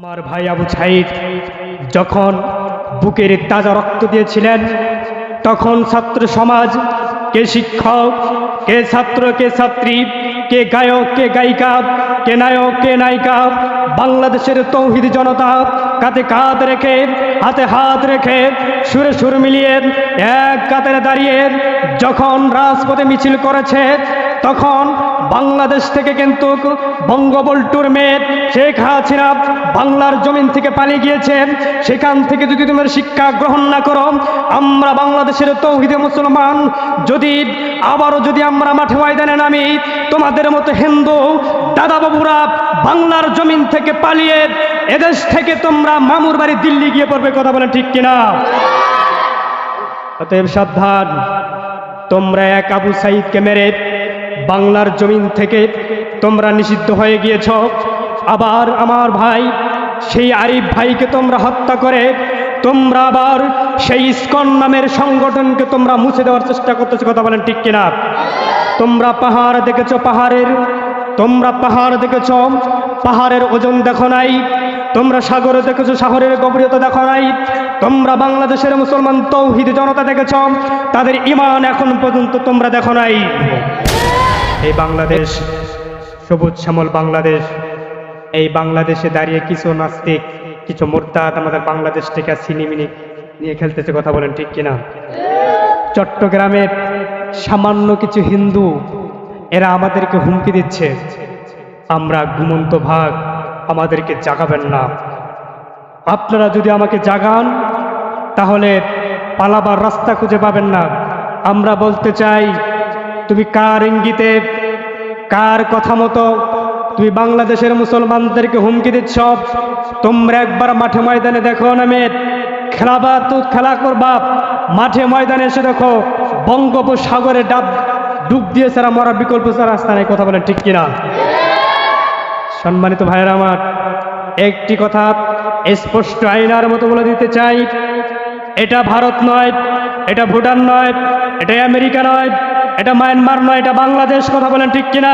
আমার ভাই আবু সাঈদ যখন বুকের তাজা রক্ত দিয়েছিলেন, তখন ছাত্র সমাজ, কে শিক্ষক, কে ছাত্র, কে ছাত্রী, কে গায়ক, কে গায়িকা, কে নায়ক, কে নায়িকা, বাংলাদেশের তৌহিদি জনতা কাঁধে কাঁধ রেখে, হাতে হাত রেখে, সুরে সুর মিলিয়ে এক কাতারে দাঁড়িয়ে যখন রাজপথে মিছিল করেছে, তখন বাংলাদেশ থেকে কিন্তু বঙ্গবন্ধুর মেয়ে শেখ হাসিনা বাংলার জমিন থেকে পালিয়ে গিয়েছে। সেখান থেকে যদি তোমার শিক্ষা গ্রহণ না করো, আমরা বাংলাদেশের তৌহিদে মুসলমান আবারও যদি আমরা মাঠে ময়দানে নামি, তোমাদের মতো হিন্দু দাদা বাবুরা বাংলার জমিন থেকে পালিয়ে এদেশ থেকে তোমরা মামুর বাড়ি দিল্লি গিয়ে পড়বে। কথা বলেন ঠিক কিনা? অতএব সাবধান, তোমরা এক আবু সাঈদকে মেরে বাংলার জমিন থেকে তোমরা নিষিদ্ধ হয়ে গিয়েছ। আবার আমার ভাই সেই আরিফ ভাইকে তোমরা হত্যা করে তোমরা আবার সেই ইসকন নামের সংগঠনকে তোমরা মুছে দেওয়ার চেষ্টা করতেছো। কথা বলেন ঠিক কিনা? তোমরা পাহাড় দেখেছো, পাহাড় দেখেছো, পাহাড়ের ওজন দেখো নাই। তোমরা সাগর দেখেছো, সাগরের গভীরতা দেখো নাই। তোমরা বাংলাদেশের মুসলমান তৌহিদ জনতা দেখেছ, তাদের ঈমান এখন পর্যন্ত তোমরা দেখো নাই। এই বাংলাদেশ, সবুজ শ্যামল বাংলাদেশ, এই বাংলাদেশে দাঁড়িয়ে কিছু নাস্তিক, কিছু মুরতাদ আমাদের বাংলাদেশ থেকে ছিনিমিনি নিয়ে খেলতেছে। কথা বলেন ঠিক কিনা? চট্টগ্রামের সামান্য কিছু হিন্দু, এরা আমাদেরকে হুমকি দিচ্ছে, আমরা ঘুমন্ত ভাগ, আমাদেরকে জাগাবেন না। আপনারা যদি আমাকে জাগান তাহলে পালাবার রাস্তা খুঁজে পাবেন না। আমরা বলতে চাই, তুমি কার ইঙ্গিতে, কার কথা মতো তুমি বাংলাদেশের মুসলমানদেরকে হুমকি দিচ্ছ? তোমরা একবার মাঠে ময়দানে দেখো, নামে খেলাবা তো খেলা করবা, মাঠে ময়দানে এসে দেখো বঙ্গোপসাগরে ডুব দিয়ে ছাড়া মরা বিকল্প ছাড়া রাস্তা নেই। কথা বলেন ঠিক কিনা? সম্মানিত ভাইয়েরা আমার, একটি কথা স্পষ্ট আয়নার মতো বলে দিতে চাই, এটা ভারত নয়, এটা ভুটান নয়, এটা আমেরিকা নয়, এটা মায়ানমার নয়, এটা বাংলাদেশ। কথা বলেন ঠিক কিনা?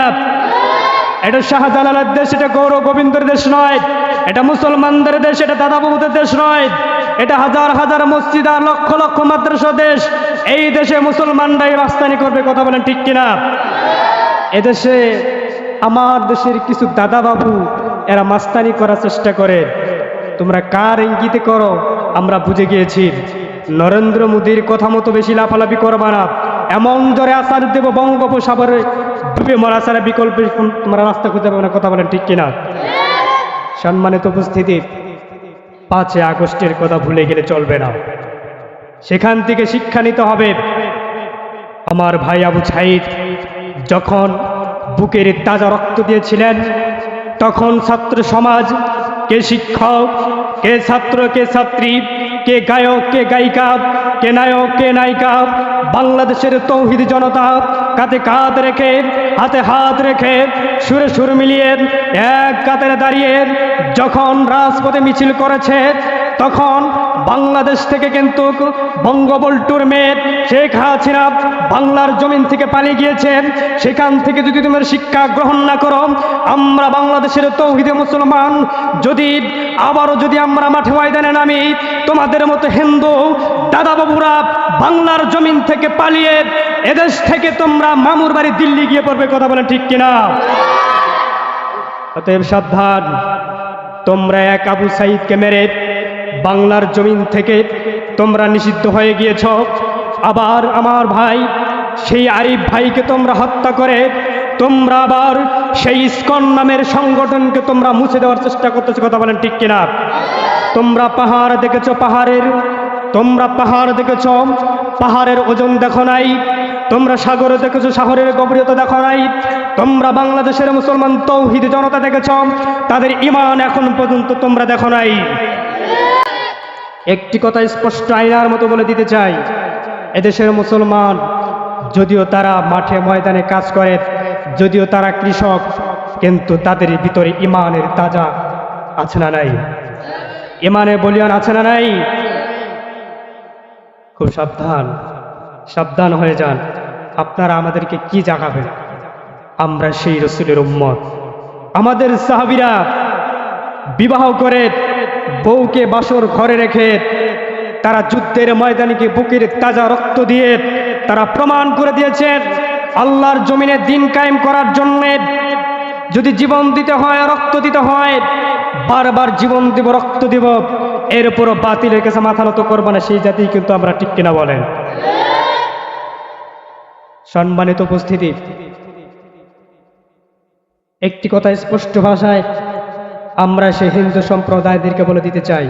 এটা শাহজালালের দেশ, এটা গৌর গোবিন্দের দেশ নয়, এটা মুসলমানদের দেশ, এটা দাদা বাবুদের দেশ নয়, এটা হাজার হাজার মসজিদ আর লক্ষ লক্ষ মাদ্রাসা দেশ। এই দেশে মুসলমানরাই রাজধানী করবে। কথা বলেন ঠিক কিনা? এদেশে আমার দেশের কিছু দাদা বাবু এরা মাস্তানি করার চেষ্টা করে। তোমরা কার ইঙ্গিতে করো আমরা বুঝে গিয়েছি। নরেন্দ্র মোদীর কথা মতো বেশি লাফালাফি করবা না। এমন জোরে আসার দেব বঙ্গোপসাগরে ডুবে মরা ছাড়া বিকল্প তোমরা রাস্তা খুঁজে পাবে না। কথা বলেন ঠিক কিনা? সম্মানিত উপস্থিতি, 5 আগস্টের কথা ভুলে গেলে চলবে না, সেখান থেকে শিক্ষা নিতে হবে। আমার ভাই আবু সাঈদ যখন বুকের তাজা রক্ত দিয়েছিলেন, তখন ছাত্র সমাজ, কে শিক্ষক, কে ছাত্র, কে ছাত্রী, কে গায়ক, কে গায়িকা, কে নায়ক, কে নায়িকা, বাংলাদেশের তৌহিদি জনতা কাঁধে কাঁধ রেখে, হাতে হাত রেখে, সুরে সুর মিলিয়ে এক কাতারে দাঁড়িয়ে যখন রাজপথে মিছিল করেছে, তখন বাংলাদেশ থেকে কিন্তু বঙ্গবন্ধুর মেয়ে শেখ হাসিনা বাংলার জমিন থেকে পালিয়ে গিয়েছে। সেখান থেকে যদি তোমার শিক্ষা গ্রহণ না করো, আমরা বাংলাদেশের তৌহিদে মুসলমান আবারও যদি আমরা মাঠে ময়দানে নামি, তোমাদের মতো হিন্দু দাদা বাবুরা বাংলার জমিন থেকে পালিয়ে এদেশ থেকে তোমরা মামুর বাড়ি দিল্লি গিয়ে পড়বে। কথা বলেন ঠিক কিনা? অতএব সাবধান, তোমরা এক আবু সাঈদকে মেরে বাংলার জমিন থেকে তোমরা নিষিদ্ধ হয়ে গিয়েছ। আবার আমার ভাই সেই আরিফ ভাইকে তোমরা হত্যা করে তোমরা আবার সেই ইসকন নামের সংগঠনকে তোমরা মুছে দেওয়ার চেষ্টা করতেছো। কথা বলেন ঠিক কিনা? তোমরা পাহাড় দেখেছো, পাহাড় দেখেছো, পাহাড়ের ওজন দেখো নাই। তোমরা সাগর দেখেছো, সাগরের গভীরতা দেখো নাই। তোমরা বাংলাদেশের মুসলমান তৌহিদ জনতা দেখেছ, তাদের ঈমান এখন পর্যন্ত তোমরা দেখো নাই। একটি কথা স্পষ্ট আয়নার মতো বলে দিতে চাই, এদেশের মুসলমান যদিও তারা মাঠে ময়দানে কাজ করে, যদিও তারা কৃষক, কিন্তু তাদের ভিতরে ঈমানের তাজা আছে না নাই? ঈমানে বলিয়ান আছে না নাই? খুব সাবধান হয়ে যান। আপনারা আমাদেরকে কি জাগাবেন? আমরা সেই রসুলের উম্মত, আমাদের সাহাবীরা বিবাহ করে বউকে বাসর ঘরে রেখে তারা যুদ্ধের ময়দানে গিয়ে বুকের তাজা রক্ত দিয়ে তারা প্রমাণ করে দিয়েছেন আল্লাহর জমিনে দিন কায়েম করার জন্য যদি জীবন দিতে হয়, রক্ত দিতে হয়, বারবার জীবন দিব, রক্ত দিব, এরপরও বাতিলের কাছে মাথা নত করবো না, সেই জাতি কিন্তু আমরা, ঠিক কিনা বলেন? সম্মানিত উপস্থিতি, একটি কথা স্পষ্ট ভাষায় আমরা সেই হিন্দু সম্প্রদায়দেরকে বলে দিতে চাই,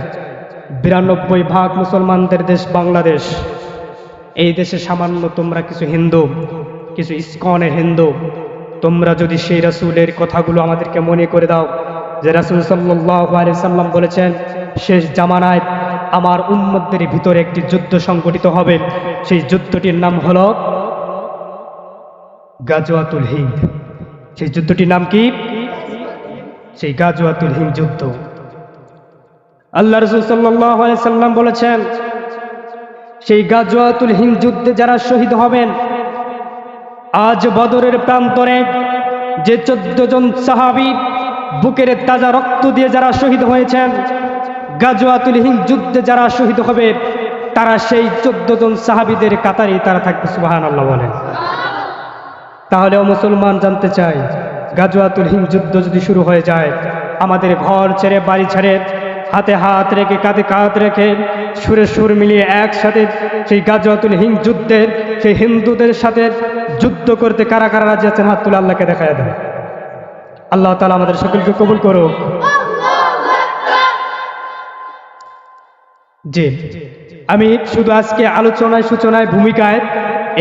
92% মুসলমানদের দেশ বাংলাদেশ। এই দেশে সামান্য তোমরা কিছু হিন্দু, কিছু ইসকনের হিন্দু, তোমরা যদি সেই রাসূলের কথাগুলো আমাদেরকে মনে করে দাও যে রাসূল সাল্লাল্লাহু আলাইহি সাল্লাম বলেছেন শেষ জামানায় আমার উম্মতদের ভিতরে একটি যুদ্ধ সংগঠিত হবে, সেই যুদ্ধটির নাম হলো গাজওয়াতুল হিন্দ। সেই যুদ্ধটির নাম কি? সেই গাজওয়াতুল হিন্দ যুদ্ধ। আল্লাহ রাসূল সাল্লাল্লাহু আলাইহি সাল্লাম বলেছেন সেই গাজওয়াতুল হিন্দ যুদ্ধে যারা শহীদ হবেন, আজ বদরের প্রান্তরে যে 14 জন সাহাবী বুকের তাজা রক্ত দিয়ে যারা শহীদ হয়েছেন, গাজওয়াতুল হিন্দ যুদ্ধে যারা শহীদ হবে তারা সেই 14 জন সাহাবীদের কাতারেই তারা থাকবে। সুবহানাল্লাহ বলেন। তাহলে ও মুসলমান, জানতে চাই গাজওয়াতুল হিন্দ যুদ্ধ যদি শুরু হয়ে যায়, আমাদের ঘর ছেড়ে, বাড়ি ছেড়ে, হাতে হাত রেখে, কাঁধে কাঁধ রেখে, সুরে সুর মিলিয়ে একসাথে সেই গাজওয়াতুল হিন্দ যুদ্ধের সেই হিন্দুদের সাথে যুদ্ধ করতে কারা কারা রাজি আছেন? হাত তুলে আল্লাহকে দেখায় দেন। আল্লাহ তাআলা আমাদের সকলকে কবুল করুক। জি, আমি শুধু আজকে আলোচনায়, সূচনায়, ভূমিকায়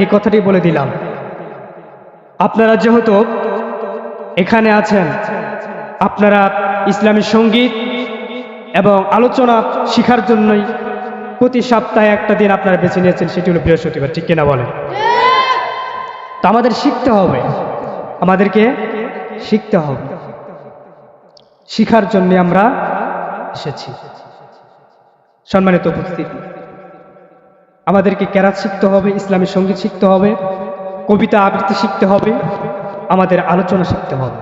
এই কথাটি বলে দিলাম। আপনারা যেহেতু এখানে আছেন, আপনারা ইসলামী সঙ্গীত এবং আলোচনা শিখার জন্যই প্রতি সপ্তাহে একটা দিন আপনারা বেছে নিয়েছেন, সেটি হলো বৃহস্পতিবার, ঠিক কিনা বলেন? তো আমাদের শিখতে হবে, আমাদেরকে শিখতে হবে, শিখার জন্য আমরা এসেছি। সম্মানিত উপস্থিতি, আমাদেরকে কেরাত শিখতে হবে, ইসলামী সঙ্গীত শিখতে হবে, কবিতা আবৃত্তি শিখতে হবে, আমাদের আলোচনা শিখতে হবে।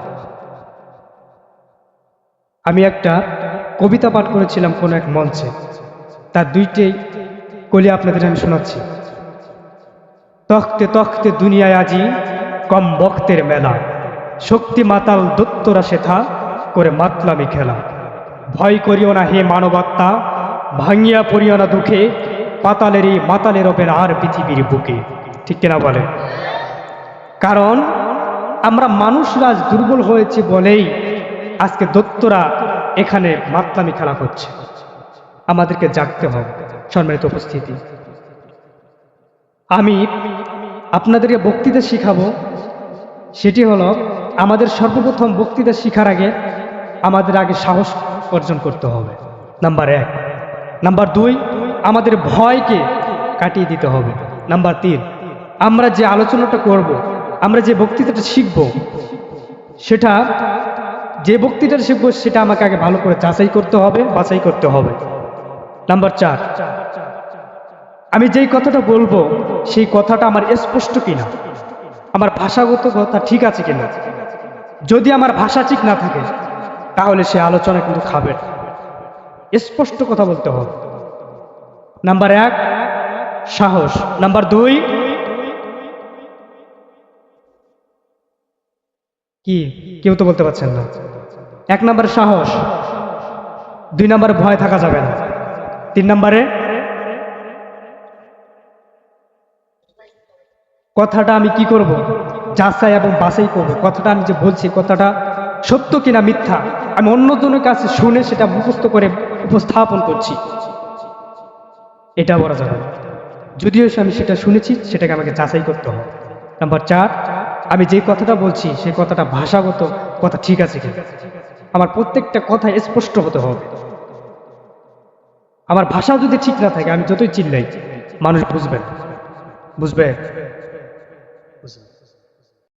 আমি একটা কবিতা পাঠ করেছিলাম কোনো এক মঞ্চে, তার 2টি কলি আপনাদের আমি শোনাচ্ছি। তখতে তখতে দুনিয়ায় আজি কম বক্তের মেলা, শক্তি মাতাল দত্তরা সেথা করে মাতলামি খেলা, ভয় করিও না হে মানবাত্মা, ভাঙিয়া পড়িও না দুঃখে, পাতালেরই মাতালের ওপেন আর পৃথিবীর বুকে, ঠিক কিনা বলে? কারণ আমরা মানুষরা আজ দুর্বল হয়েছি বলেই আজকে দত্তরা এখানে মাতলামি খেলা করছে। আমাদেরকে জাগতে হবে। সম্মানিত উপস্থিতি, আমি আপনাদেরকে বক্তৃতা শিখাবো, সেটি হলো আমাদের সর্বপ্রথম বক্তৃতা শিখার আগে আমাদের আগে সাহস অর্জন করতে হবে, নাম্বার 1। নাম্বার 2, আমাদের ভয়কে কাটিয়ে দিতে হবে। নাম্বার 3, আমরা যে আলোচনাটা করব, আমরা যে বক্তৃতাটা শিখব, সেটা যে বক্তৃতাটা শিখবো সেটা আমাকে আগে ভালো করে যাচাই করতে হবে, বাছাই করতে হবে। নাম্বার 4, আমি যেই কথাটা বলবো সেই কথাটা আমার স্পষ্ট কিনা, আমার ভাষাগত কথা ঠিক আছে কিনা। যদি আমার ভাষা ঠিক না থাকে তাহলে সে আলোচনা কিন্তু খাবে। স্পষ্ট কথা বলতে হবে। নাম্বার 1 সাহস। নাম্বার 2 কি? কেউ তো বলতে পারছেন না। 1 নম্বরে সাহস, 2 নম্বরে ভয় থাকা যাবে না, 3 নম্বরে কথাটা আমি কি করব? যাচাই এবং বাছাই করব। কথাটা আমি যে বলছি কথাটা সত্য কিনা মিথ্যা, আমি অন্যজনের কাছে শুনে সেটা মুখস্থ করে উপস্থাপন করছি, এটা বলা যাবে না। যদিও আমি সেটা শুনেছি, সেটাকে আমাকে যাচাই করতে হবে। নাম্বার 4, আমি যে কথাটা বলছি সেই কথাটা ভাষাগত কথা ঠিক আছে কিনা। আমার প্রত্যেকটা কথা স্পষ্ট হতে হবে। আমার ভাষা যদি ঠিক না থাকে, আমি যতই চিল্লাই মানুষ বুঝবে।